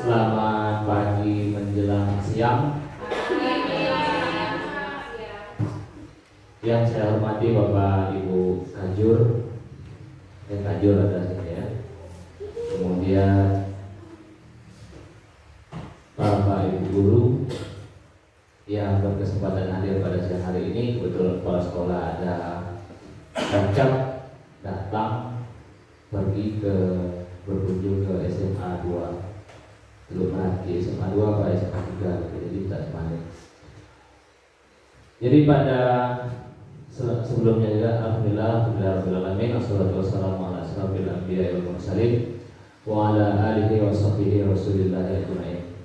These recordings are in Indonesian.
Selamat pagi menjelang siang. Yang saya hormati Bapak Ibu Kajur, Kajur ada sini ya. Kemudian Bapak Ibu Guru yang berkesempatan hadir pada siang hari ini. Kebetulan kepala sekolah ada Kacak datang pergi ke berkunjung ke SMA 2 belum lagi SMA 2 apa SMA 3 jadi tak semuanya. Jadi pada sebelumnya juga alhamdulillah rabbil alamin wassalatu wassalamu ala asyrofil anbiya'i wal mursalin wa ala alihi wa sahbihi rasulillahi ajmain.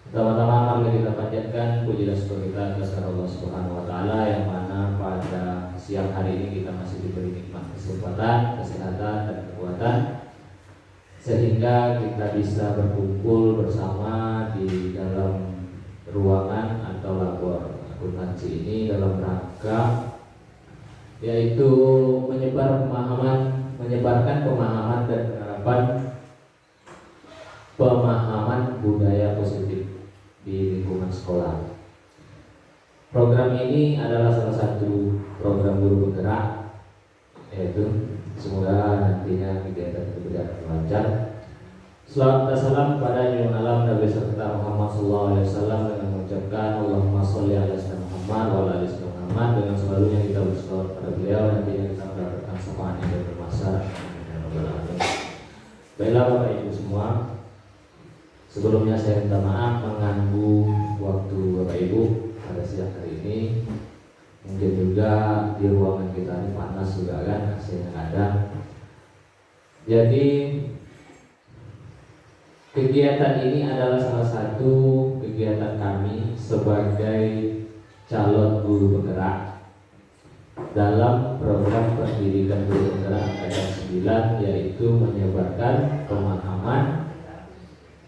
Pertama-tama mari kita panjatkan puji dan syukur kita atas Allah Subhanahu wa taala yang mana pada siang hari ini kita masih diberi nikmat kesempatan, kesehatan dan kekuatan sehingga kita bisa berkumpul bersama di dalam ruangan atau labor akuntansi ini dalam rangka yaitu menyebarkan pemahaman dan penerapan pemahaman budaya positif di lingkungan sekolah. Program ini adalah salah satu program guru penggerak, yaitu semoga nantinya kegiatan itu berjalan lancar. Salawat dan salam kepada junjungan alam Nabi serta Muhammad sallallahu alaihi wasallam dengan mengucapkan Allahumma sholli ala sayyidina Muhammad wa ala ali sayyidina Muhammad dengan selalunya kita berselawat kepada beliau nantinya kita mendapatkan syafaat yang bermasyarakat. Baiklah Bapak Ibu semua, sebelumnya saya minta maaf mengganggu waktu Bapak Ibu pada siang hari ini. Mungkin juga di ruangan kita ini panas juga kan, AC-nya ada. Jadi kegiatan ini adalah salah satu kegiatan kami sebagai calon guru penggerak dalam program pendidikan guru penggerak angkatan 9, yaitu menyebarkan pemahaman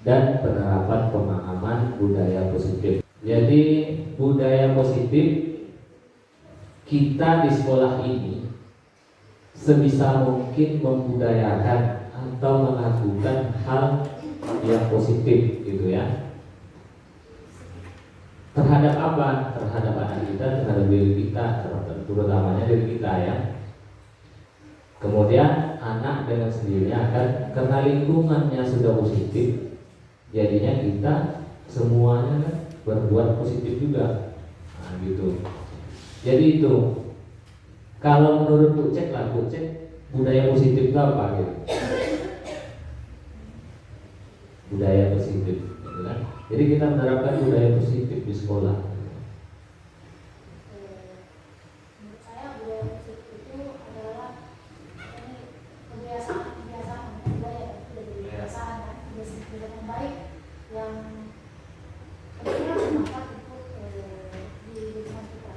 dan penerapan pemahaman budaya positif. Jadi budaya positif kita di sekolah ini sebisa mungkin membudayakan atau melakukan hal yang positif gitu ya. Terhadap apa? Terhadap anak kita, terhadap diri kita, terutamanya diri kita ya. Kemudian anak dengan sendirinya akan karena lingkungannya sudah positif, jadinya kita semuanya kan berbuat positif juga. Nah, gitu. Jadi itu kalau menurut Kucek budaya positif itu apa gitu? Budaya positif gitu kan? Jadi kita menerapkan budaya positif di sekolah. Menurut saya budaya positif itu adalah kebiasaan budaya dari kebiasaan yang baik yang tentunya bermanfaat untuk di lingkungan kita.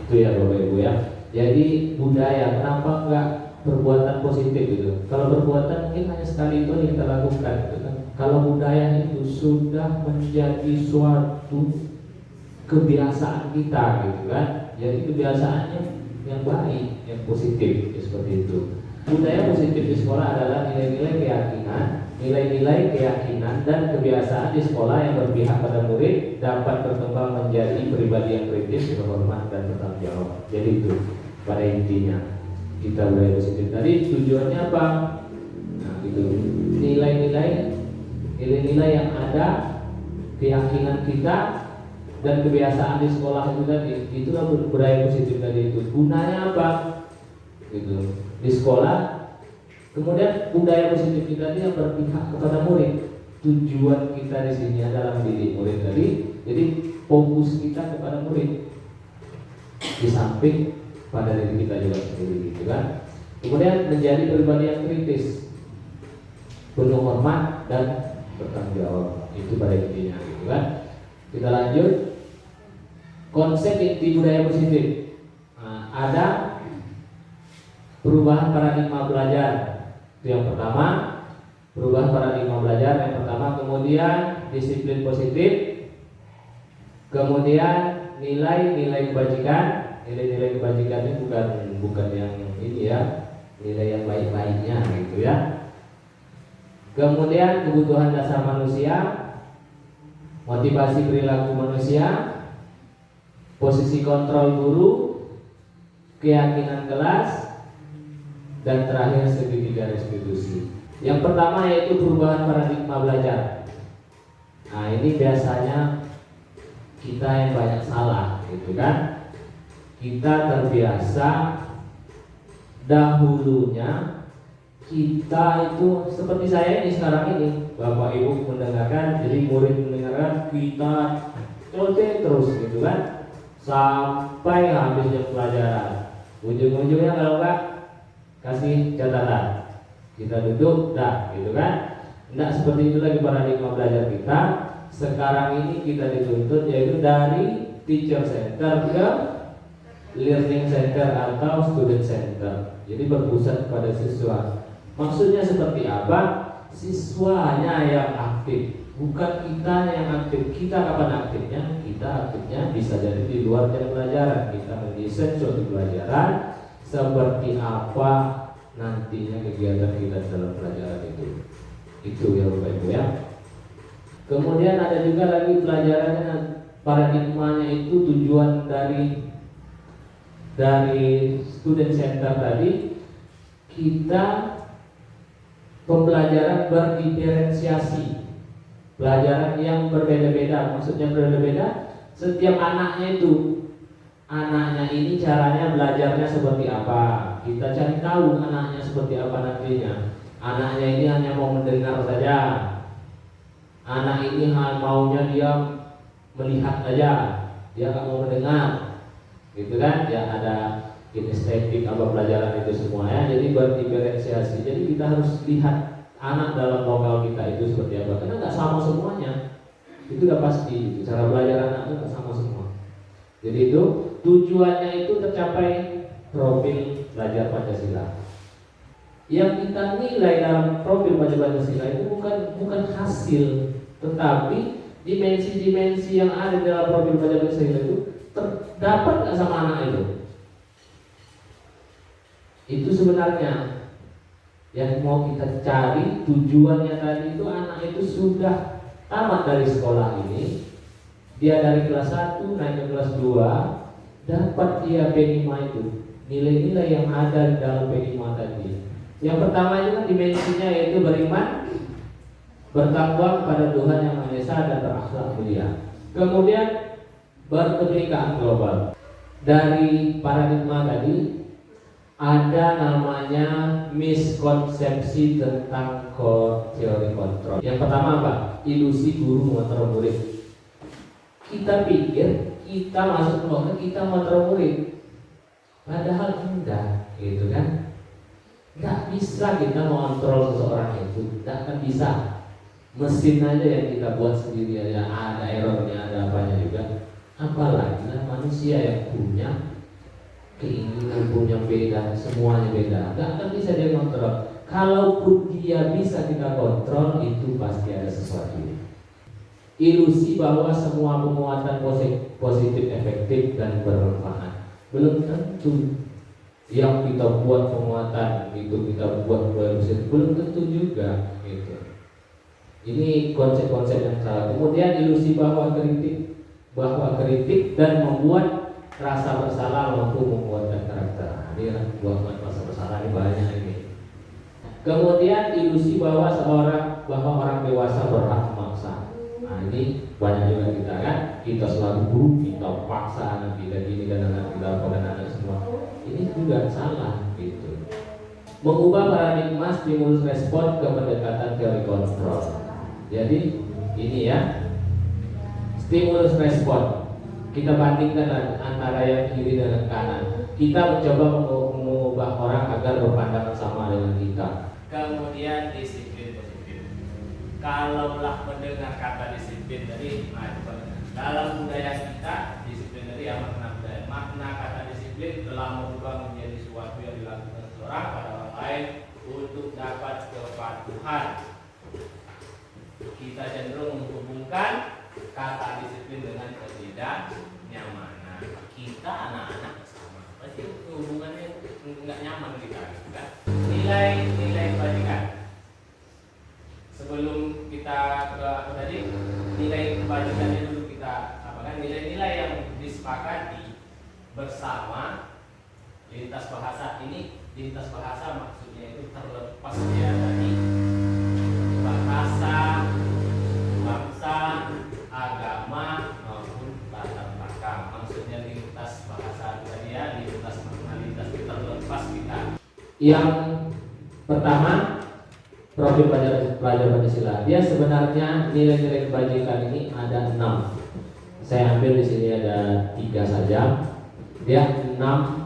Itu ya Bapak Ibu ya. Jadi budaya, kenapa enggak perbuatan positif gitu? Kalau perbuatan mungkin hanya sekali itu yang kita lakukan gitu kan. Kalau budaya itu sudah menjadi suatu kebiasaan kita gitu kan. Jadi kebiasaannya yang baik, yang positif ya, seperti itu. Budaya positif di sekolah adalah nilai-nilai keyakinan dan kebiasaan di sekolah yang berpihak pada murid dapat berkembang menjadi pribadi yang kritis, berhormat dan bertanggung jawab. Jadi itu pada intinya kita budaya positif tadi tujuannya apa? Nah itu nilai-nilai yang ada, keyakinan kita dan kebiasaan di sekolah itu tadi, itulah budaya positif tadi itu. Gunanya apa? Gitu di sekolah. Kemudian budaya positif kita ini yang berpihak kepada murid. Tujuan kita di sini adalah mendidik murid tadi. Jadi fokus kita kepada murid di samping pada diri kita juga sendiri, gitu kan. Kemudian menjadi pribadi yang kritis, penuh hormat dan bertanggung jawab. Itu pada intinya, gitu kan. Kita lanjut. Konsep inti budaya positif. Nah, ada perubahan paradigma belajar. Itu yang pertama, perubahan paradigma belajar yang pertama. Kemudian disiplin positif. Kemudian nilai-nilai kebajikan. Nilai-nilai kebajikan ini bukan yang ini ya, nilai yang baik-baiknya gitu ya. Kemudian kebutuhan dasar manusia, motivasi perilaku manusia, posisi kontrol guru, keyakinan kelas, dan terakhir segitiga restitusi. Yang pertama yaitu perubahan paradigma belajar. Nah, ini biasanya kita yang banyak salah, gitu kan? Kita terbiasa dahulunya kita itu seperti saya ini sekarang ini, Bapak Ibu mendengarkan, jadi murid mendengarkan, kita celoteh terus, gitu kan? Sampai habisnya pelajaran. Ujung-ujungnya kalau enggak kasih catatan, kita duduk, dah, gitu kan? Enggak seperti itu lagi paradigma belajar kita. Sekarang ini kita dituntut yaitu dari teacher center ke learning center atau student center. Jadi berpusat pada siswa. Maksudnya seperti apa? Siswanya yang aktif, bukan kita yang aktif. Kita kapan aktifnya? Kita aktifnya bisa jadi di luar jam pelajaran. Kita mendesain suatu pelajaran seperti apa nantinya kegiatan kita dalam pelajaran itu. Itu ya Bapak Ibu ya. Kemudian ada juga lagi pelajarannya, paradigmanya itu tujuan dari student center tadi, kita pembelajaran berdiferensiasi, pelajaran yang berbeda-beda. Maksudnya berbeda-beda, setiap anaknya ini caranya belajarnya seperti apa. Kita cari tahu anaknya seperti apa nantinya. Anaknya ini hanya mau mendengar saja, anak ini maunya dia melihat saja, dia nggak mau mendengar, gitu kan? Ya ada kinestetik apa pelajaran itu semua ya. Jadi berdiferensiasi. Jadi kita harus lihat anak dalam lokal kita itu seperti apa. Karena nggak sama semuanya. Itu udah pasti. Cara belajar anak itu nggak sama semua. Jadi itu tujuannya itu tercapai profil belajar Pancasila. Yang kita nilai dalam profil belajar Pancasila itu bukan hasil, tetapi dimensi-dimensi yang ada dalam profil belajar Pancasila itu terdapat nggak sama anak itu. Itu sebenarnya yang mau kita cari. Tujuannya tadi itu anak itu sudah tamat dari sekolah ini, dia dari kelas 1 naik ke kelas 2, dapat dia P5 itu, nilai-nilai yang ada di dalam P5 tadi. Yang pertama itu kan dimensinya yaitu beriman, bertakwa kepada Tuhan Yang Maha Esa dan berakhlak mulia. Kemudian berkebinekaan global. Dari paradigma tadi ada namanya miskonsepsi tentang teori kontrol. Yang pertama apa? Ilusi guru mengontrol murid. Kita pikir kita masuk kelompok kita mengontrol murid, padahal enggak, gitu kan? Enggak bisa kita mengontrol seseorang itu, enggak akan bisa. Mesin aja yang kita buat sendiri aja ada errornya, ada apanya juga. Apalagi manusia yang punya keinginan, punya beda, semuanya beda, enggak akan bisa dia kontrol. Kalaupun dia bisa kita kontrol, itu pasti ada sesuatu. Ilusi bahwa semua penguatan positif, efektif dan bermanfaat. Belum tentu yang kita buat penguatan itu kita buat positif, belum tentu juga gitu. Ini konsep-konsep yang salah. Kemudian ilusi bahwa kritik dan membuat rasa bersalah mampu membuatkan karakter. Ini buat rasa bersalah ini banyak ini. Kemudian ilusi bahwa orang dewasa berhak memaksa. Nah ini banyak juga kita kan. Kita selalu guru, kita paksa anak kita gini dan anak kita apa dan anak semua. Ini juga salah gitu. Mengubah paradigma stimulus respon ke pendekatan teori kontrol. Jadi ini ya, stimulus respon. Kita bandingkan antara yang kiri dan kanan. Kita mencoba mengubah orang agar berpandangan sama dengan kita. Kemudian disiplin positif. Kalaulah mendengar kata disiplin tadi, dalam budaya kita disiplin tadi yang makna budaya. Makna kata disiplin telah berubah menjadi sesuatu yang dilakukan seseorang pada orang lain untuk dapat kepatuhan. Kita cenderung menghubungkan kata disiplin dengan ketidaknyamanan. Kita anak-anak sama, pasti hubungannya nggak nyaman kita, kan? Nilai kebajikan. sebelum kita ke apa tadi, nilai kebajikannya dulu kita apa kan, nilai-nilai yang disepakati bersama lintas bahasa. Ini lintas bahasa maksudnya itu terlepas ya dari bahasa, bangsa, agama maupun latar belakang. Maksudnya lintas bahasa tadi ya, lintas nasionalitas itu terlepas kita. Yang pertama, profil pelajar Pancasila. Dia sebenarnya nilai-nilai kebajikan ini ada 6. Saya ambil di sini ada 3 saja. Dia 6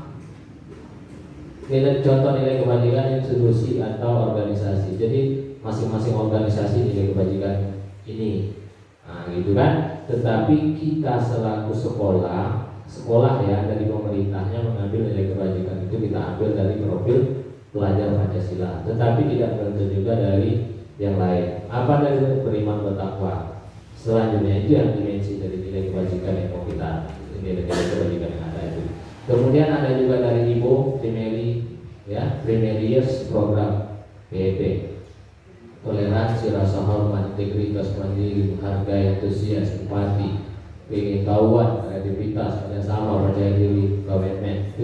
contoh nilai kebajikan institusi atau organisasi. Jadi masing-masing organisasi nilai kebajikan ini, nah, gitu kan. Tetapi kita selaku sekolah ya, dari pemerintahnya mengambil nilai kebajikan itu kita ambil dari profil pelajar Pancasila. Tetapi tidak tentu juga dari yang lain. Apa dari beriman bertakwa. Selanjutnya itu yang dimensi dari nilai kebajikan yang mau kita, nilai-nilai kebajikan yang ada itu. Kemudian ada juga dari Ibu Primary ya, Primarius Program PEP. Toleransi, rasa hormat, integritas, mandiri, menghargai, antusias, empati, pengetahuan, kreativitas, kerjasama, percaya diri, komitmen. Itu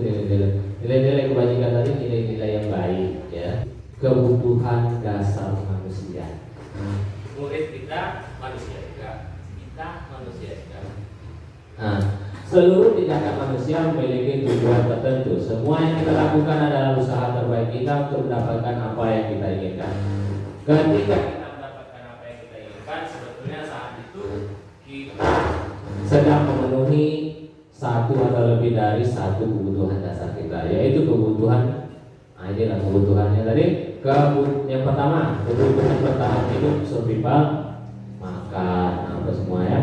nilai-nilai kebajikan tadi, nilai-nilai yang baik ya. Kebutuhan dasar manusia. Murid kita manusia juga, kita manusia juga. Nah, seluruh tindakan manusia memiliki tujuan tertentu. Semua yang kita lakukan adalah usaha terbaik kita untuk mendapatkan apa yang kita inginkan. Ketika kita mendapatkan apa yang kita inginkan, sebetulnya saat itu kita sedang memenuhi satu atau lebih dari satu kebutuhan dasar kita, yaitu kebutuhan. Nah, inilah kebutuhannya tadi. Yang pertama, kebutuhan bertahan hidup, survival, makan, apa semua ya.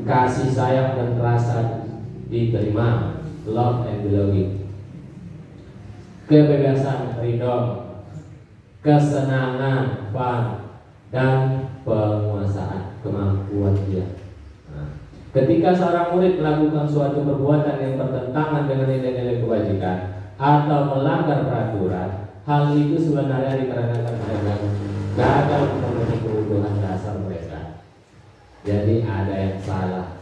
Kasih sayang dan rasa diterima, love and belonging. Kebebasan, freedom, kesenangan, fun, dan penguasaan, kemampuan dia. Nah, ketika seorang murid melakukan suatu perbuatan yang bertentangan dengan nilai-nilai kebajikan atau melanggar peraturan, hal itu sebenarnya dikarenakan mereka gagal memenuhi kebutuhan dasar mereka. Jadi ada yang salah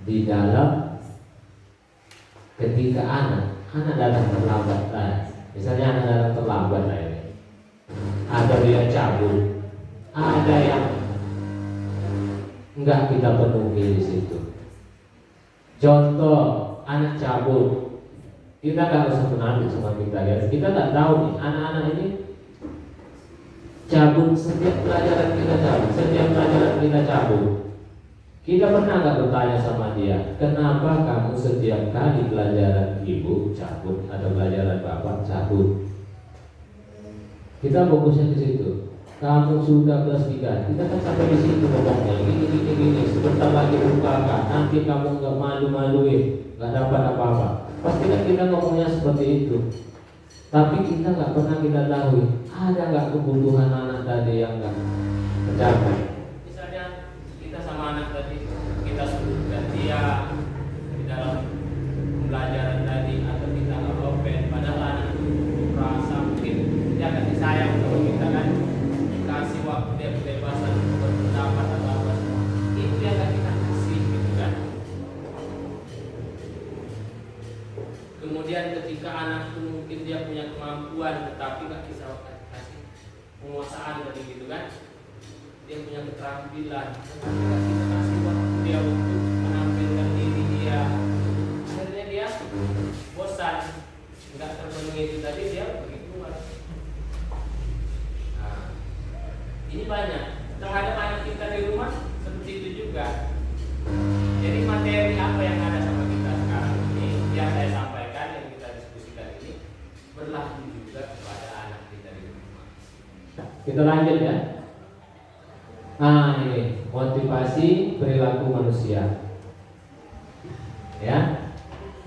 di dalam ketika anak datang terlambat, misalnya anak datang terlambat ini, ada dia cabut, ada yang enggak kita penuhi di situ. Contoh anak cabut, kita nggak usah mengambil sama kita ya. Kita nggak tahu nih anak-anak ini cabut setiap pelajaran kita cabut. Kita pernah nggak bertanya sama dia, kenapa kamu setiap kali pelajaran ibu cabut atau pelajaran bapak cabut? Kita fokusnya di situ. Kamu sudah kelas 3, kita kan sampai di situ ngomongnya gini. Sebentar lagi UKK, nanti kamu nggak malu-maluin, nggak dapat apa-apa. Pasti kan kita ngomongnya seperti itu. Tapi kita nggak pernah kita tahu ada nggak kebutuhan anak tadi yang nggak tercapai. Misalnya kita sama anak tadi, kita sudah dia di dalam pembelajaran tadi, atau kita nggak open, padahal anak itu merasa mungkin dia kasih sayang kalau kita kan kasih waktu dia kebebasan berpendapat atau apa semua, itu yang nggak kita kasih gitu kan. Kemudian ketika anak itu mungkin dia punya kemampuan tetapi nggak bisa kasih penguasaan tadi gitu kan, dia punya keterampilan ketika kita kasih waktu dia untuk menampilkan diri dia, akhirnya dia bosan, nggak terpenuhi itu tadi, dia pergi keluar. Nah, ini banyak terhadap anak kita di rumah seperti itu juga. Jadi materi apa yang ada sama kita sekarang ini yang saya sampaikan, yang kita diskusikan ini berlaku juga kepada anak kita di rumah. Kita lanjut ya. Nah, ini motivasi perilaku manusia. Ya,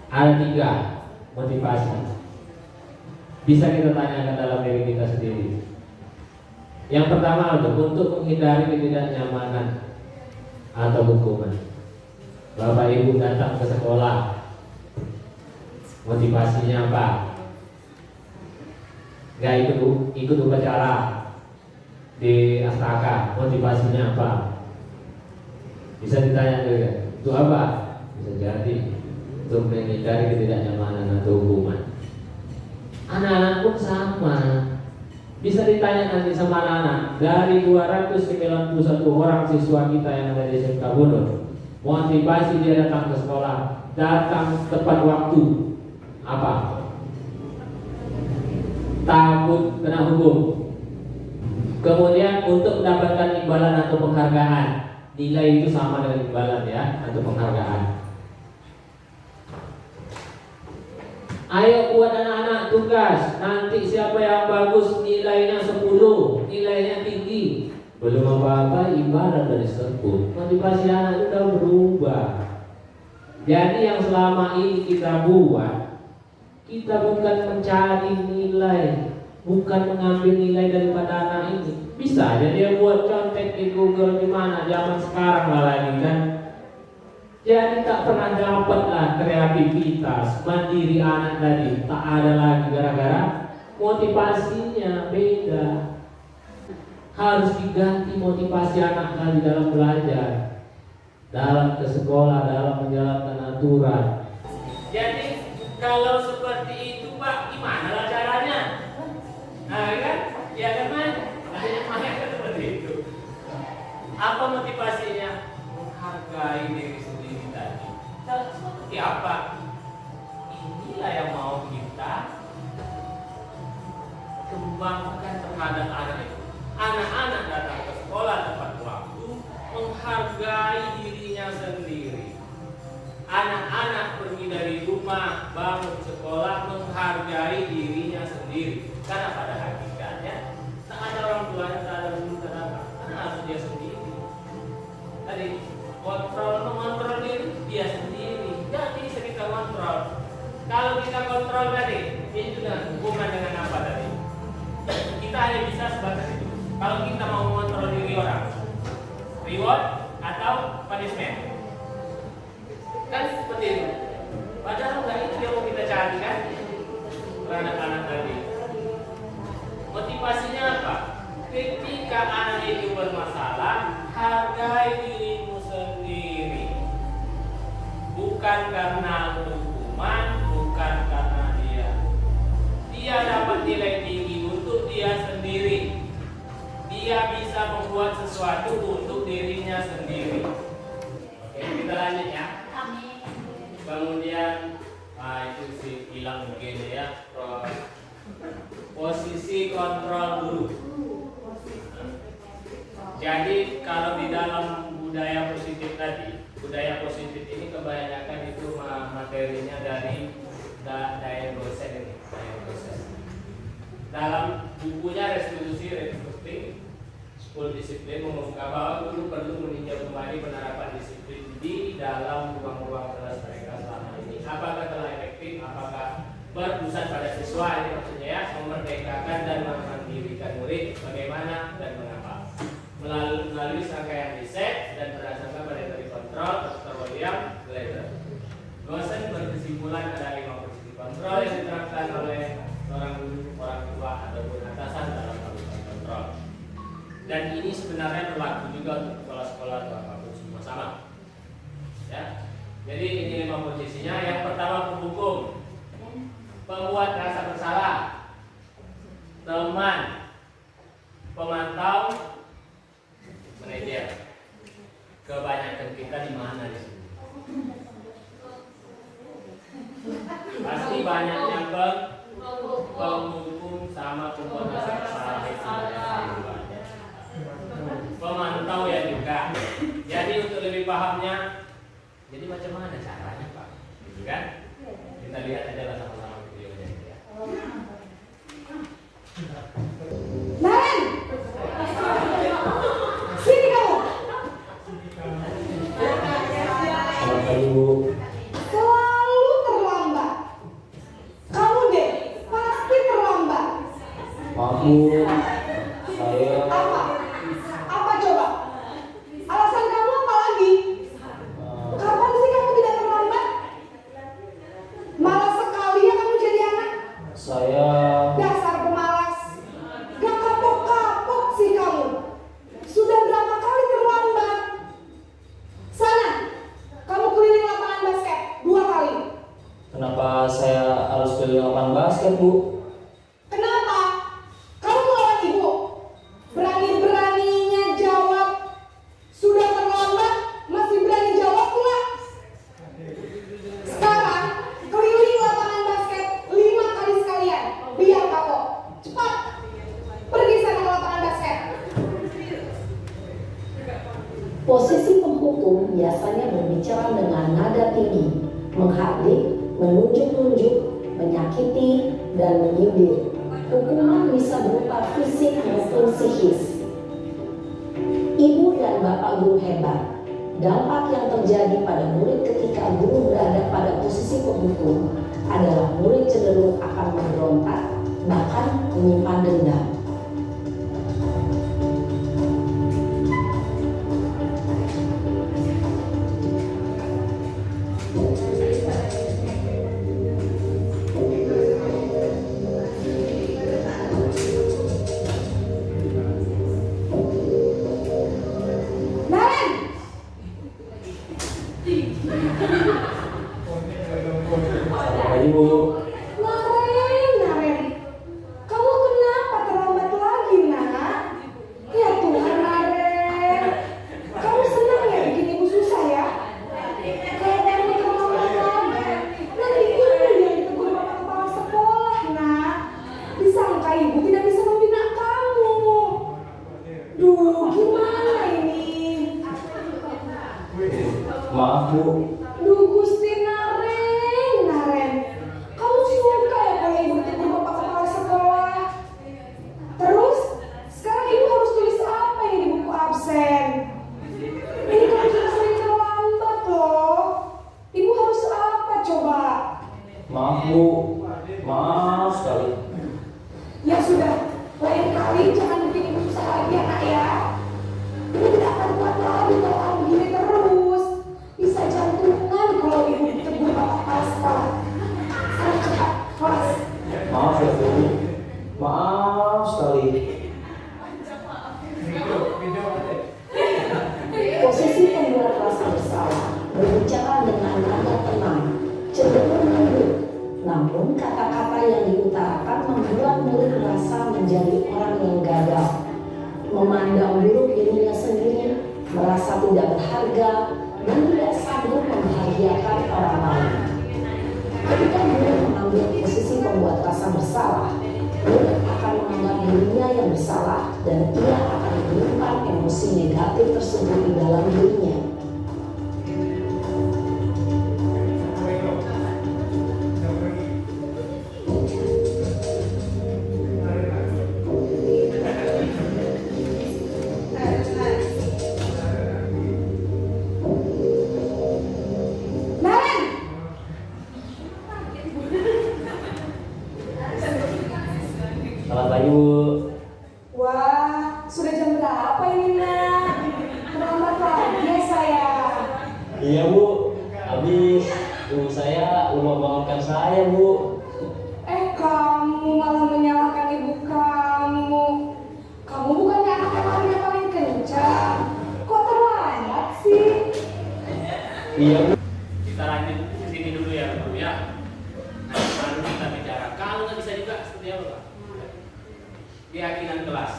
ada 3 motivasi. Bisa kita tanyakan dalam diri kita sendiri. Yang pertama untuk menghindari ketidaknyamanan atau hukuman. Bapak Ibu datang ke sekolah, motivasinya apa? Gak ikut upacara, di Astaka, motivasinya apa? Bisa ditanya juga, itu apa? Bisa jadi untuk menghindari ketidaknyamanan atau hukuman. Anak-anak pun sama. Bisa ditanya nanti sama anak-anak, dari 291 orang siswa kita yang ada di SMK Bunur, motivasi dia datang ke sekolah, datang tepat waktu, apa? Takut kena hukum. Kemudian untuk mendapatkan imbalan atau penghargaan, nilai itu sama dengan imbalan ya, atau penghargaan. Ayo buat anak-anak tugas. Nanti siapa yang bagus nilainya 10, nilainya tinggi. Belum apa-apa ibarat dari sebut. Motivasi anak itu sudah berubah. Jadi yang selama ini kita buat, kita bukan mencari nilai, bukan mengambil nilai daripada anak ini. Bisa aja dia buat contek di Google di mana zaman sekarang lah lagi kan. Jadi tak pernah dapatlah kreativitas mandiri anak tadi, tak ada lagi gara-gara motivasinya beda. Harus diganti motivasi anak tadi dalam belajar, dalam ke sekolah, dalam menjalankan aturan. Jadi kalau seperti itu Pak, gimana lah caranya? Nah kan, ya kan Mas? Makanya kan seperti itu. Apa motivasinya? Menghargai diri sendiri tadi. Seperti apa? Inilah yang mau kita kembangkan terhadap anak itu. Anak-anak datang ke sekolah tepat waktu, menghargai dirinya sendiri. Anak-anak pergi dari rumah, bangun sekolah, menghargai dirinya sendiri. Karena pada hakikatnya tak ada orang tuanya, tak ada guru, tak ada apa. Karena harus dia sendiri. Tadi mengontrol diri dia sendiri. Jadi bisa kita kontrol. Kalau kita kontrol tadi, ini sudah hubungan dengan apa tadi? Kita hanya bisa sebatas itu. Kalau kita mau mengontrol diri orang, reward atau punishment, kan seperti itu. Padahal enggak itu yang mau kita cari kan? Anak-anak tadi. Motivasinya apa? Ketika anak itu bermasalah, hargai dirimu sendiri. Bukan karena hukuman, bukan karena dia dapat nilai tinggi untuk dia sendiri. Dia bisa membuat sesuatu untuk dirinya sendiri. Oke, kita lanjut ya. Kemudian, itu sih hilang mungkin ya. Posisi kontrol guru. Jadi kalau di dalam budaya positif tadi, budaya positif ini kebanyakan itu materinya dari daya dosen ini, daya dosen. Dalam bukunya restitusi 10 disiplin mengungkap bahwa guru perlu meninjau kembali penerapan disiplin di dalam ruang-ruang kelas mereka selama ini. Apakah telah efektif? Apakah berpusat pada siswa? Ini maksudnya ya, memerdekakan dan memandirikan murid. Bagaimana dan mengapa? Melalui rangkaian riset dan berdasarkan pada teori kontrol Dr. William Glaser. Dosen berkesimpulan ada 5 posisi kontrol yang diterapkan oleh seorang guru, orang tua ataupun atasan dalam melakukan kontrol. Dan ini sebenarnya berlaku juga untuk sekolah-sekolah atau apapun semua sama. Ya. Jadi ini 5 posisinya. Yang pertama penghukum, pembuat rasa bersalah, teman, pemantau, manajer. Kebanyakan kita di mana di sini? Pasti banyaknya penghukum sama pembuat rasa bersalah itu banyak. Pemantau ya juga. Jadi untuk lebih pahamnya, jadi macam mana caranya Pak? Gitu kan? Kita lihat aja lah sama-sama videonya ya. Naren, sini kamu. Selalu terlambat. Kamu deh pasti terlambat. Aku, saya. Apa coba? Alasan kamu apa lagi? Kapan sih kamu tidak terlambat? Malah sekalian Posisi penghukum biasanya berbicara dengan nada tinggi, menghardik, menunjuk-nunjuk, menyakiti, dan menyindir. Hukuman bisa berupa fisik maupun psikis. Ibu dan bapak guru hebat. Dampak yang terjadi pada murid ketika guru berada pada posisi penghukum adalah murid cenderung akan memberontak, bahkan menyimpan dendam. Selamat Ibu. Naren, kamu kenapa terlambat lagi, nak? Ya Tuhan, Naren. Kamu senang ya bikin ibu susah ya? Kalau kamu terlambat lagi, nanti ibu yang ditegur bapak kepala sekolah, nak. Disangka ibu tidak bisa membina kamu. Duh, gimana ini? Maaf Bu. Duh, Gusti Naren. Kamu suka ya kalau ibu ditegur bapak kepala sekolah? Terus, sekarang ibu harus tulis apa ini di buku absen? Ini kamu sudah sering terlambat loh. Ibu harus apa coba? Maaf Bu. Maaf sekali. Ya sudah, lain kali jangan bikin ibu susah lagi ya, nak ya. Ibu tidak akan kuat lagi kalau kamu gini terus. Bisa jantungan kalau ibu ditegur bapak kepala sekolah. Sekarang cepat, kelas. Maaf ya Bu. Maaf sekali. Posisi pembuat rasa bersalah berbicara dengan nada tenang, cenderung lembut. Namun kata-kata yang diutarakan membuat murid merasa menjadi orang yang gagal, memandang buruk dirinya sendiri, merasa tidak berharga, dan tidak sanggup membahagiakan orang lain. Ketika murid mengambil posisi pembuat rasa bersalah, murid akan menganggap dirinya yang bersalah dan ia akan menyimpan emosi negatif tersebut di dalam dirinya. Naren! Selamat pagi Bu. Wah, sudah jam berapa ini, nak? Terlambat lagi ya, sayang. Iya Bu. Habis ibu saya lupa bangunkan saya Bu. Kamu malah menyalahkan ibu kamu. Kamu bukannya anak yang larinya paling kencang. Kok terlambat sih? Iya Bu. Kita lanjut ke sini dulu ya Bu ya. Nah, baru kita bicara. Kalau nggak bisa juga seperti apa Pak? Keyakinan kelas.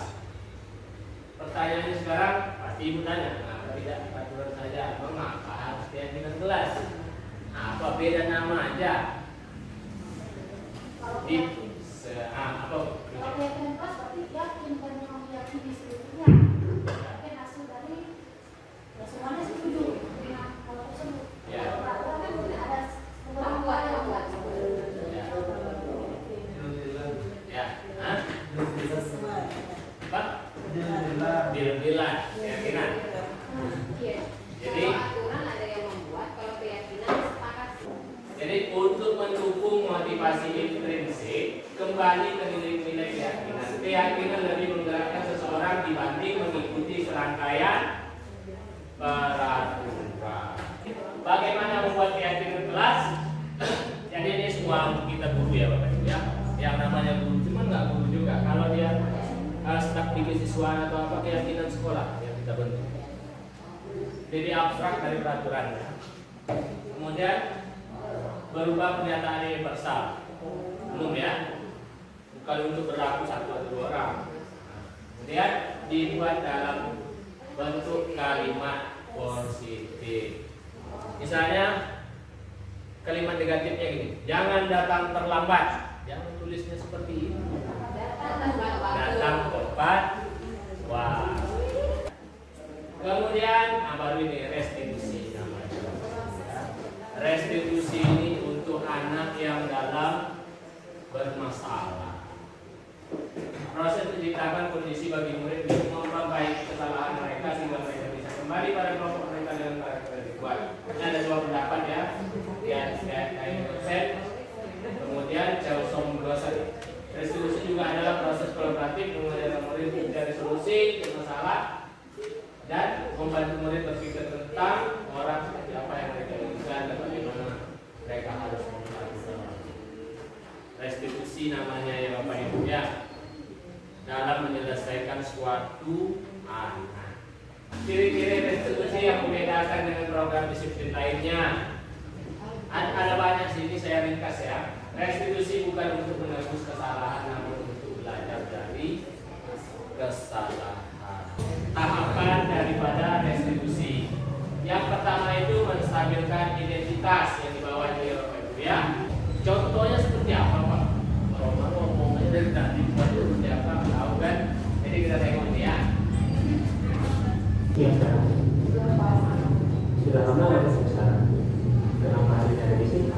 Pertanyaannya sekarang pasti Ibu tanya, kenapa tidak peraturan saja? Mengapa harus keyakinan kelas? Apa beda nama aja? Di apa? Kalau keyakinan kelas berarti yakin dan meyakini seluruhnya. Tapi hasil dari ya semuanya setuju dengan hal tersebut. Ya. Kalau peraturan kan ada beberapa yang buat. Ya. Hah? Apa? Dilemilah keyakinan. Jadi Aturan ada yang membuat, kalau keyakinan sepakat. Jadi untuk mendukung motivasi intrinsik, kembali ke nilai-nilai keyakinan. Keyakinan lebih menggerakkan seseorang dibanding mengikuti serangkaian peraturan. Bagaimana membuat keyakinan kelas? Jadi ini semua untuk kita guru ya Bapak Ibu ya. Yang namanya guru, cuman nggak guru juga. Kalau dia staf divisi siswa atau apa, keyakinan sekolah yang kita bentuk. Jadi abstrak dari peraturannya. Kemudian berubah pernyataan universal. Belum ya? Bukan untuk berlaku satu atau dua orang. Kemudian dibuat dalam bentuk kalimat positif. Misalnya kalimat negatifnya gini, jangan datang terlambat. Jangan tulisnya seperti ini. Datang tepat. Wah. Kemudian nah baru ini restitusi namanya. Ya. Restitusi ini untuk anak yang dalam bermasalah. Proses penciptaan kondisi bagi murid untuk memperbaiki kesalahan mereka sehingga mereka bisa kembali pada kelompok mereka dengan karakter yang dibuat. Ini ada dua pendapat ya. Kemudian jauh sombong dosa. Restitusi juga adalah proses kolaboratif mengajarkan murid mencari solusi ke masalah dan membantu murid berpikir tentang orang seperti apa yang mereka inginkan dan bagaimana mereka harus melakukan. Restitusi namanya ya Bapak Ibu ya, dalam menyelesaikan suatu anak. Ciri-ciri restitusi yang membedakan dengan program disiplin lainnya ada banyak sini, saya ringkas ya. Restitusi bukan untuk menebus kesalahan, namun untuk belajar dari kesalahan. Tahapan daripada restitusi. Yang pertama itu menstabilkan identitas yang dibawa oleh Bapak Ibu ya. Contohnya seperti apa Pak? Kalau ngomongnya dari tadi seperti apa? Tahu kan? Jadi kita tengok ini ya. Iya sekarang. Sudah lama nggak ketemu sekarang? Kenapa hari ada di sini?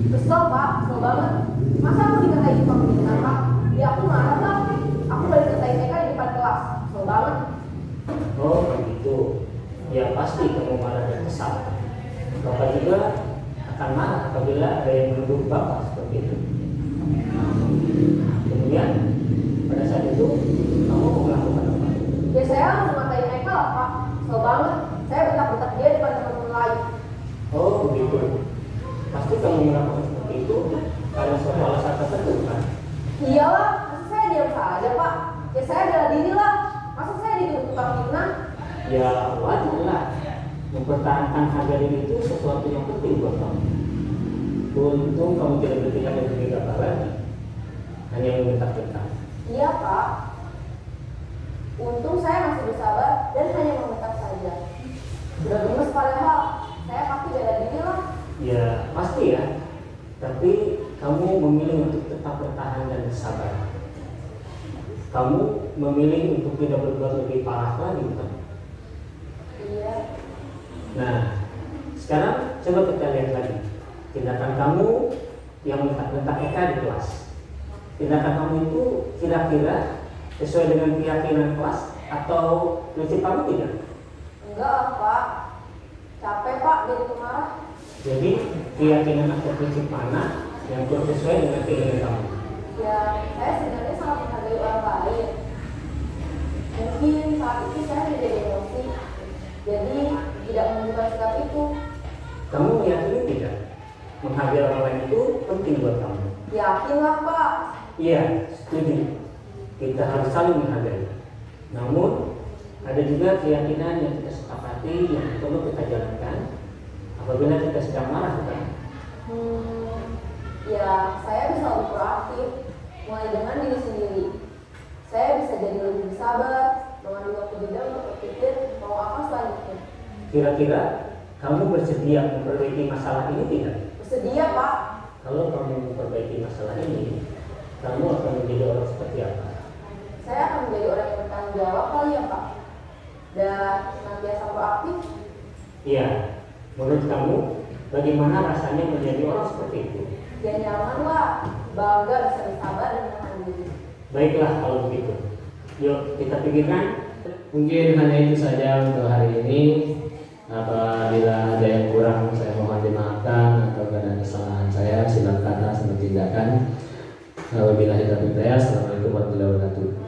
Kesel Pak, kesel banget. Masa aku dikatain tukang fitnah Pak? Ya aku marah lah. Aku balik ke TK di depan kelas. Kesel banget. Oh begitu. Ya pasti kamu marah dan kesal. Bapak juga akan marah apabila ada yang menuduh Bapak seperti itu. Kemudian pada saat itu kamu melakukan apa? Ya saya harus ngatain Eka lah Pak. Kesel banget. Saya bentak-bentak dia di depan teman-teman lain. Oh begitu. Pasti kamu melakukan seperti itu karena suatu alasan tertentu kan? Iyalah, masa saya diam saja Pak? Ya saya bela diri lah. Masa saya dituduh tukang fitnah? Ya wajar lah. Mempertahankan harga diri itu sesuatu yang penting buat kamu. Untung kamu tidak bertindak dan gegabah lagi, hanya membentak-bentak. Iya Pak. Untung saya masih bersabar dan hanya membentak saja. Udah gemes padahal. Saya pasti bela diri lah. Ya pasti ya. Tapi kamu memilih untuk tetap bertahan dan bersabar. Kamu memilih untuk tidak berbuat lebih parah lagi, bukan? Iya. Nah, sekarang coba kita lihat lagi tindakan kamu yang bentak-bentak Eka di kelas. Tindakan kamu itu kira-kira sesuai dengan keyakinan kelas atau prinsip kamu tidak? Enggak lah Pak. Capek Pak jadi pemarah. Jadi keyakinan atau prinsip mana yang sesuai dengan keinginan kamu? Ya, saya sebenarnya sangat menghargai orang lain. Mungkin saat itu saya menjadi emosi. Jadi tidak menunjukkan sikap itu. Kamu meyakini tidak? Menghargai orang lain itu penting buat kamu. Yakin lah Pak. Iya, setuju. Kita harus saling menghargai. Namun ada juga keyakinan yang kita sepakati yang perlu kita jalankan apabila kita sedang marah, bukan? Ya, saya bisa lebih proaktif, mulai dengan diri sendiri. Saya bisa jadi lebih sabar, mengambil waktu jeda untuk berpikir mau apa selanjutnya. Kira-kira kamu bersedia memperbaiki masalah ini tidak? Bersedia Pak. Kalau kamu memperbaiki masalah ini, kamu akan menjadi orang seperti apa? Saya akan menjadi orang yang bertanggung jawab kali ya Pak. Dan senantiasa proaktif. Iya, menurut kamu bagaimana rasanya menjadi orang seperti itu? Ya nyaman lah, bangga bisa bersabar dan menahan diri. Baiklah kalau begitu. Yuk kita pikirkan. Mungkin hanya itu saja untuk hari ini. Apabila ada yang kurang saya mohon dimaafkan atau ada kesalahan saya silakan atas tindakan. Wabillahi taufiq hidayah. Assalamualaikum warahmatullahi wabarakatuh.